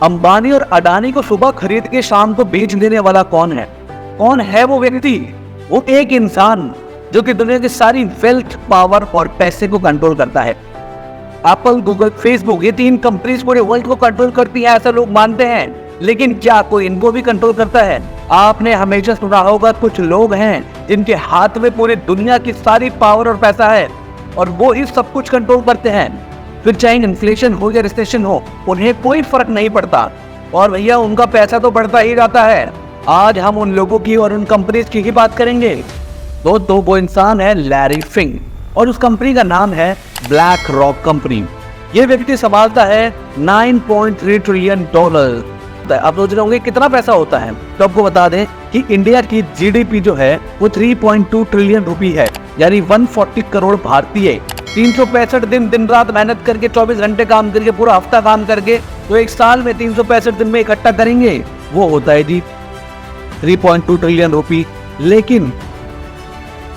अंबानी और अडानी को सुबह खरीद के शाम को बेच देने वाला कौन है? कौन है वो व्यक्ति? वो एक इंसान जो कि दुनिया की सारी वेल्थ, पावर और पैसे को कंट्रोल करता है। एप्पल, गूगल, फेसबुक, ये 3 कंपनीज पूरे वर्ल्ड को कंट्रोल करती हैं, ऐसा लोग मानते हैं। लेकिन क्या कोई इनको भी कंट्रोल करता है? आपने हमेशा सुना होगा कुछ लोग हैं जिनके हाथ में पूरी दुनिया की सारी पावर और पैसा है और वो ही सब कुछ कंट्रोल करते हैं। फिर चाहे इन्फ्लेशन हो या रिसेशन हो, उन्हें कोई फर्क नहीं पड़ता और भैया उनका पैसा तो बढ़ता ही जाता है। आज हम उन लोगों की और उन कंपनीज की ही बात करेंगे। दोस्तों, वो इंसान है लैरी फिंग और उस कंपनी का नाम है ब्लैक रॉक कंपनी। ये व्यक्ति संभालता है $9.3 ट्रिलियन। आप सोच रहे होंगे कितना पैसा होता है, तो आपको बता दें कि इंडिया की जीडीपी जो है वो 3.2 ट्रिलियन रुपी है, यानी 140 करोड़ भारतीय। 365 दिन रात मेहनत करके, 24 घंटे काम करके, पूरा हफ्ता काम करके, तो एक साल में 365 दिन में इकट्ठा करेंगे, वो होता है जी 3.2 ट्रिलियन रुपी। लेकिन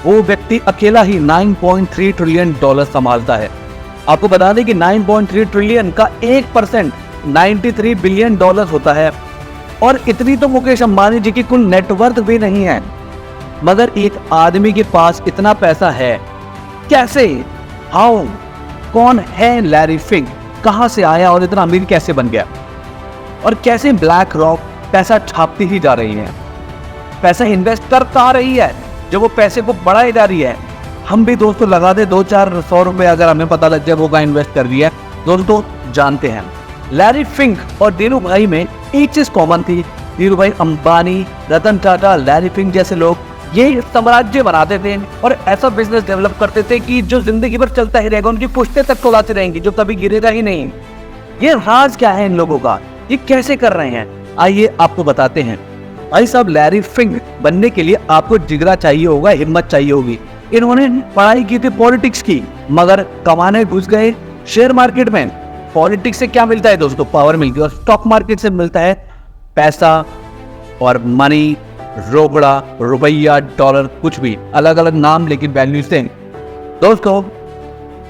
वो व्यक्ति अकेला ही $9.3 ट्रिलियन संभालता है। आपको बता दें कि 9.3 ट्रिलियन का 1% $93 बिलियन होता है। और इतनी तो मुकेश अंबानी जी की कुल नेटवर्थ भी नहीं है, मगर एक आदमी के पास इतना पैसा है कैसे? हाउ? कौन है लैरी फिंग? कहां से आया और इतना अमीर कैसे बन गया? और कैसे ब्लैक रॉक पैसा छापती ही जा रही है, पैसा इन्वेस्ट करता आ रही है, जब वो पैसे को बढ़ाई जा रही है। हम भी दोस्तों लगा दे 200-400 रुपए, अगर हमें पता लग जाए वो का इन्वेस्ट कर दिया है। दोस्तों जानते हैं लैरी फिंग और धीरू भाई में एक चीज कॉमन थी। धीरू भाई अंबानी, रतन टाटा, लैरी फिंग जैसे लोग ये साम्राज्य बनाते थे और ऐसा बिजनेस डेवलप करते थे कि जो जिंदगी भर चलता ही रहेगा, उनकी पुश्तें तक चलाती रहेंगी, जो कभी गिरेगा ही नहीं। ये राज क्या है इन लोगों का? ये कैसे कर रहे हैं? आइए आपको बताते हैं। भाई साहब, लैरी फिंग बनने के लिए आपको जिगरा चाहिए होगा, हिम्मत चाहिए होगी। इन्होंने पढ़ाई की थी पॉलिटिक्स की, मगर कमाने घुस गए शेयर मार्केट में। पॉलिटिक्स से क्या मिलता है दोस्तों? पावर मिलती है। और स्टॉक मार्केट से मिलता है पैसा और मनी, रोकड़ा, रुपया, डॉलर, कुछ भी अलग अलग नाम, लेकिन वैल्यू सेम। दोस्तों,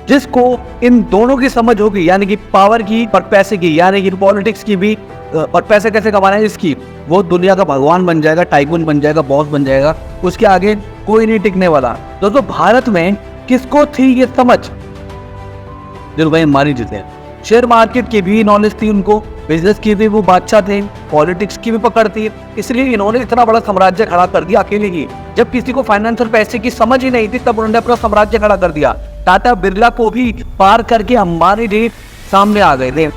जिसको इन दोनों की समझ होगी, यानी कि पावर की और पैसे की, यानी कि पॉलिटिक्स की भी और पैसे कैसे कमाना है इसकी, वो दुनिया का भगवान बन जाएगा, टाइकून बन जाएगा, बॉस बन जाएगा। उसके आगे कोई नहीं टिकने वाला। दोस्तों, भारत में किसको थी ये समझ? धीरू भाई अंबानी जी थे। शेयर मार्केट की भी नॉलेज थी उनको, बिजनेस की भी वो बादशाह थे, पॉलिटिक्स की भी पकड़ थी। इसलिए इन्होंने इतना बड़ा साम्राज्य खड़ा कर दिया अकेले ही। जब किसी को फाइनेंस और पैसे की समझ ही नहीं थी, तब उन्होंने अपना साम्राज्य खड़ा कर दिया। टाटा, बिरला को भी पार करके अंबानी जी सामने आ गए थे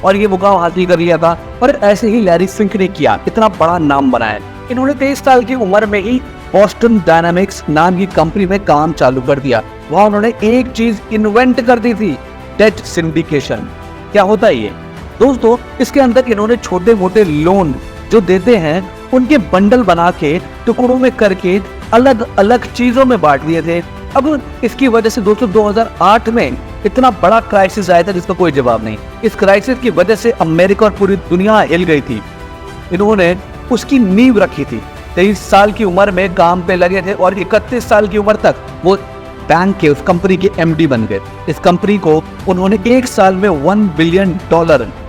और ये मुकाम हासिल कर लिया था। और ऐसे ही लैरी फिंग ने किया, इतना बड़ा नाम बनाया। इन्होंने 23 साल की उम्र में ही बोस्टन डायनामिक्स नाम की कंपनी में काम चालू कर दिया। वहां उन्होंने एक चीज इन्वेंट कर दी थी, डेट सिंडिकेशन। क्या होता है ये? दोस्तों, इसके अंदर इन्होंने छोटे मोटे लोन जो देते हैं उनके बंडल बना के, टुकड़ों में करके अलग अलग चीजों में बांट दिए थे। अब इसकी वजह से दोस्तों 2008 में इतना बड़ा क्राइसिस आया था जिसका कोई जवाब नहीं। इस क्राइसिस की वजह से अमेरिका और पूरी दुनिया हिल गई थी। इन्होंने उसकी नींव रखी थी। 23 साल की उम्र में काम पे लगे थे और 31 साल की उम्र तक वो बैंक के उस कंपनी के एमडी बन गए। इस कंपनी को उन्होंने एक साल में $1 बिलियन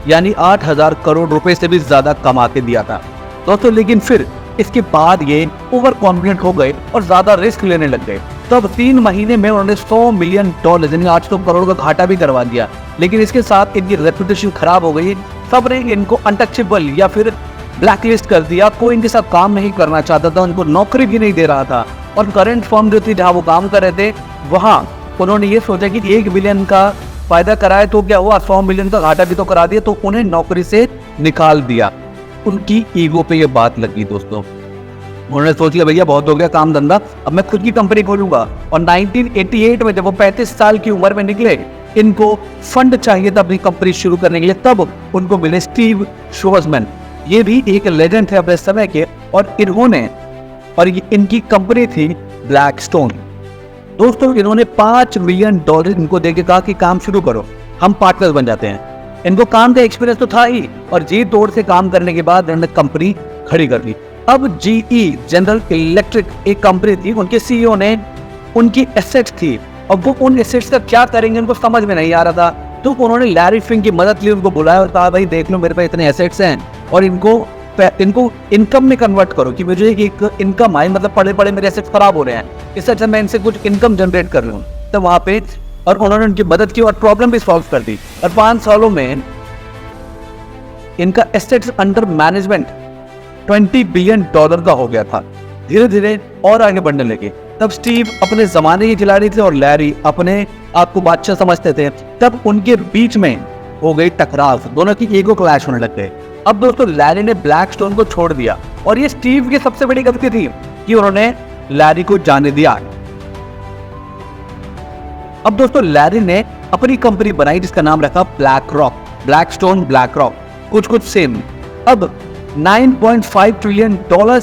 यानी 8,000 करोड़ रुपए से भी ज्यादा कमा के दिया था दोस्तों। लेकिन फिर इसके बाद ये ओवर कॉन्फिडेंट हो गए और ज्यादा रिस्क लेने लग गए। तब 3 महीने में उन्होंने $100 मिलियन यानी 800 करोड़ का घाटा भी करवा दिया। लेकिन इसके साथ इनकी रेपुटेशन खराब हो गई। सबने इनको अनटचेबल या फिर ब्लैकलिस्ट कर दिया। कोई इनके साथ काम नहीं करना चाहता था, उनको नौकरी भी नहीं दे रहा था। और करंट फर्म जो थी जहाँ वो काम कर रहे थे, वहाँ उन्होंने ये सोचा कि 1 बिलियन का फायदा कराए तो क्या हुआ, 100 मिलियन का घाटा भी तो करा दिया, तो उन्हें नौकरी से निकाल दिया। उनकी ईगो पे ये बात लगी दोस्तों। उन्होंने सोच लिया भैया बहुत हो गया काम धंधा, अब मैं खुद की कंपनी खोलूंगा। और 1988 में जब वो 35 साल की उम्र में निकले, इनको फंड चाहिए था अपनी कंपनी शुरू करने के लिए। तब उनको मिले स्टीव शोर्समैन। ये भी एक लेजेंड थे अपने समय के। और इन्होंने इनकी कंपनी थी ब्लैकस्टोन। दोस्तों, इन्होंने $5 मिलियन इनको देके कहा कि काम शुरू करो, हम पार्टनर बन जाते हैं। इनको काम का एक्सपीरियंस तो था ही और जी तोड़ से काम करने के बाद इन्होंने कंपनी खड़ी कर दी। अब GE जनरल इलेक्ट्रिक एक कंपनी थी, उनके CEO ने उनकी एसेट्स थी। अब वो उन एसेट्स का क्या करेंगे उनको समझ में नहीं आ रहा था। तो उन्होंने लैरी फिंक की मदद ली, उनको बुलाया और कहा भाई देख लो मेरे पास इतने एसेट्स हैं और इनको इनकम में कन्वर्ट करो कि मुझे एक इनकम आए, मतलब पड़े पड़े मेरे एसेट्स खराब हो रहे हैं, इससे अच्छा मैं इनसे कुछ इनकम जनरेट कर लूँ। तो वहाँ पे और उन्होंने उनकी मदद की और प्रॉब्लम भी सॉल्व कर दी और 5 सालों में इनका एसेट्स अंडर मैनेजमेंट $20 बिलियन का हो गया था। धीरे धीरे और आगे बढ़ने लगे। तब स्टीव अपने जमाने के खिलाड़ी थे और लैरी अपने आप को बादशाह समझते थे। तब उनके बीच में हो गई टकराव, दोनों की ईगो क्लैश होने लग गए। अब दोस्तों लैरी ने ब्लैकस्टोन को छोड़ दिया और ये स्टीव की सबसे बड़ी गलती थी कि उन्होंने लैरी को जाने दिया। अब दोस्तों लैरी ने अपनी कंपनी बनाई जिसका नाम रखा black rock, Blackstone black rock, कुछ सेम। अब $9.5 ट्रिलियन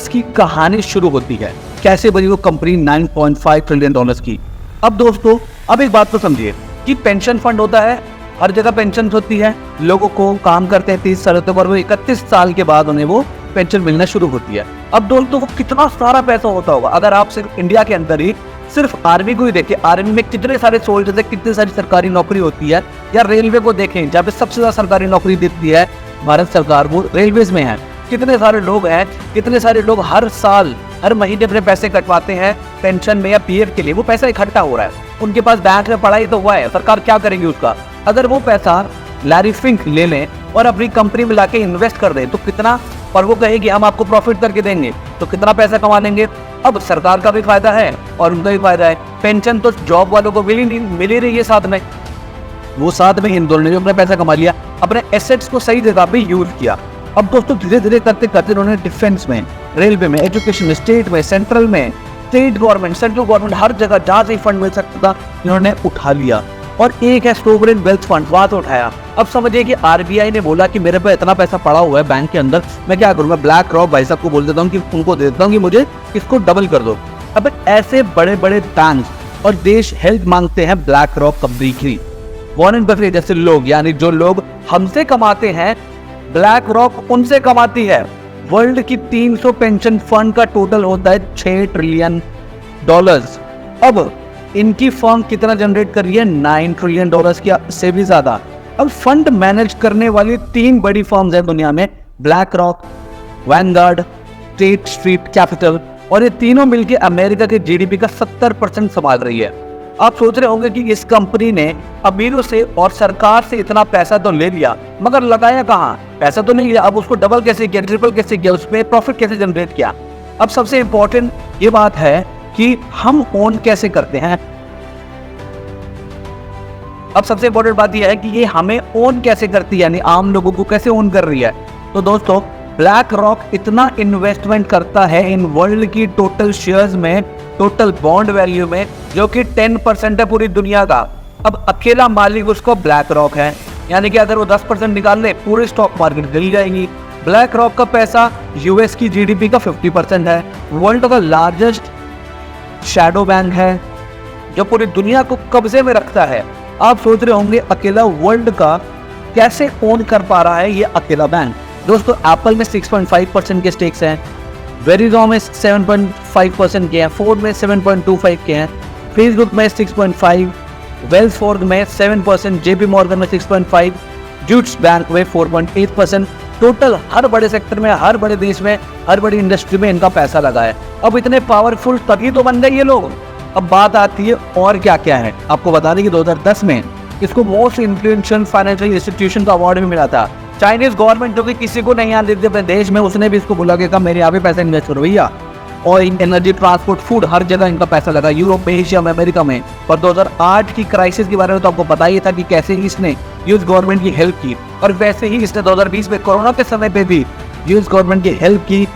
की कहानी शुरू होती है। कैसे बनी वो कंपनी 9.5 ट्रिलियन की? अब दोस्तों अब एक बात तो समझिए कि पेंशन फंड होता है, हर जगह पेंशन होती है, लोगों को काम करते हैं 30 साल तक और वो 31 साल के बाद उन्हें वो पेंशन मिलना शुरू होती है। अब दोस्तों को कितना सारा पैसा होता होगा अगर आप सिर्फ इंडिया के अंदर ही सिर्फ आर्मी को ही देखें, आर्मी में कितने सारे सोल्जर्स है, कितनी सारी सरकारी नौकरी होती है, या रेलवे को देखें जहाँ पे सबसे ज्यादा सरकारी नौकरी देती है भारत सरकार वो रेलवेज में है। कितने सारे लोग हैं, कितने सारे लोग हर साल हर महीने अपने पैसे कटवाते हैं पेंशन में या पीएफ के लिए, वो पैसा इकट्ठा हो रहा है, उनके पास बैंक में पड़ा ही तो हुआ है, सरकार क्या करेगी उसका? अगर वो पैसा लैरी फिंक ले लें और अपनी कंपनी में लाके इन्वेस्ट कर दें तो कितना, और वो कहे कि हम आपको प्रॉफिट करके देंगे तो कितना पैसा कमा लेंगे। अब सरकार का भी फायदा है और उनका भी फायदा है। पेंशन तो जॉब वालों को मिल ही रही है साथ में, वो साथ में इन दोनों ने अपना पैसा कमा लिया, अपने एसेट्स को सही जगह पे यूज किया। अब दोस्तों धीरे धीरे करते करते उन्होंने डिफेंस में, रेलवे में, एजुकेशन में, स्टेट में, सेंट्रल में, स्टेट गवर्नमेंट, सेंट्रल गवर्नमेंट, हर जगह जहाँ से फंड मिल सकता था इन्होंने उठा लिया। और एक है सोवरेन वेल्थ फंड, वहां तो उठाया। अब समझिए कि आरबीआई ने बोला कि मेरे पे इतना पैसा पड़ा हुआ है बैंक के अंदर, मैं क्या करूँ, मैं ब्लैक रॉक भाई साहब को बोल देता हूँ कि उनको दे देता हूँ कि मुझे इसको डबल कर दो। अब ऐसे बड़े बड़े बैंक और देश हेल्प मांगते हैं ब्लैक रॉक कंपनी की। वॉरेन बफेट जैसे लोग, यानी जो लोग हमसे कमाते हैं, ब्लैक रॉक उनसे कमाती है। वर्ल्ड की 300 पेंशन फंड का टोटल होता है $6 ट्रिलियन। अब इनकी फर्म कितना जनरेट कर रही है? $9 ट्रिलियन की से भी ज्यादा। अब फंड मैनेज करने वाली 3 बड़ी फर्म्स हैं दुनिया में, black rock, Vanguard, state street capital, और ये तीनों मिलकर अमेरिका के जीडीपी का 70% संभाल रही है। आप सोच रहे होंगे कि इस कंपनी ने अमीरों से और सरकार से इतना पैसा तो ले लिया, मगर लगाया कहाँ? पैसा तो नहीं लिया, अब उसको डबल कैसे किया, ट्रिपल कैसे किया, उसमें प्रॉफिट कैसे जनरेट किया? अब सबसे इंपॉर्टेंट ये बात है कि हम ओन कैसे करते हैं। अब सबसे इंपॉर्टेंट बात यह है कि ये हमें ओन कैसे करती है, यानी आम लोगों को कैसे ओन कर रही है। तो दोस्तों ब्लैक रॉक इतना इन्वेस्टमेंट करता है इन वर्ल्ड की टोटल शेयर्स में, टोटल बॉन्ड वैल्यू में, जो कि 10% है पूरी दुनिया का। अब अकेला मालिक उसको ब्लैक रॉक है, यानी कि अगर वो 10% निकाल ले पूरी स्टॉक मार्केट गिर जाएगी। ब्लैक रॉक का पैसा यूएस की जीडीपी का 50% है, वर्ल्ड का लार्जेस्ट शैडो बैंक है जो पूरी दुनिया को कब्जे में रखता है। आप सोच रहे होंगे अकेला वर्ल्ड का कैसे ओन कर पा रहा है ये अकेला बैंक। दोस्तों एप्पल में 6.5% के स्टेक्स हैं, वेरिजॉन में 7.5% के हैं, फोर्ड में 7.25 के हैं, फेसबुक में 6.5, वेल्स फार्गो में 7%, जेपी मॉर्गन में 6.5, ड्यूट्स बैंक में 4.8%। टोटल हर बड़े सेक्टर में, हर बड़े देश में, हर बड़ी इंडस्ट्री में इनका पैसा लगा है। अब इतने पावरफुल तभी तो बन गए ये लोग। अब बात आती है और क्या क्या है। आपको बता दें कि 2010 में इसको मोस्ट इन्फ्लुएंशियल फाइनेंशियल इंस्टीट्यूशन का अवार्ड भी मिला था। चाइनीज गवर्नमेंट जो कि किसी को नहीं आने देती अपने देश में, उसने भी इसको बुला के कहा मेरे यहाँ पे पैसा इन्वेस्ट करो भैया। और एनर्जी, ट्रांसपोर्ट, फूड, हर जगह इनका पैसा लगा, यूरोप में, एशिया में, अमेरिका में। और 2008 की क्राइसिस के बारे में तो आपको पता ही था कि कैसे ही इसने यूएस गवर्नमेंट की हेल्प की, और वैसे ही इसने 2020 में कोरोना के समय पे भी यूएस गवर्नमेंट की हेल्प की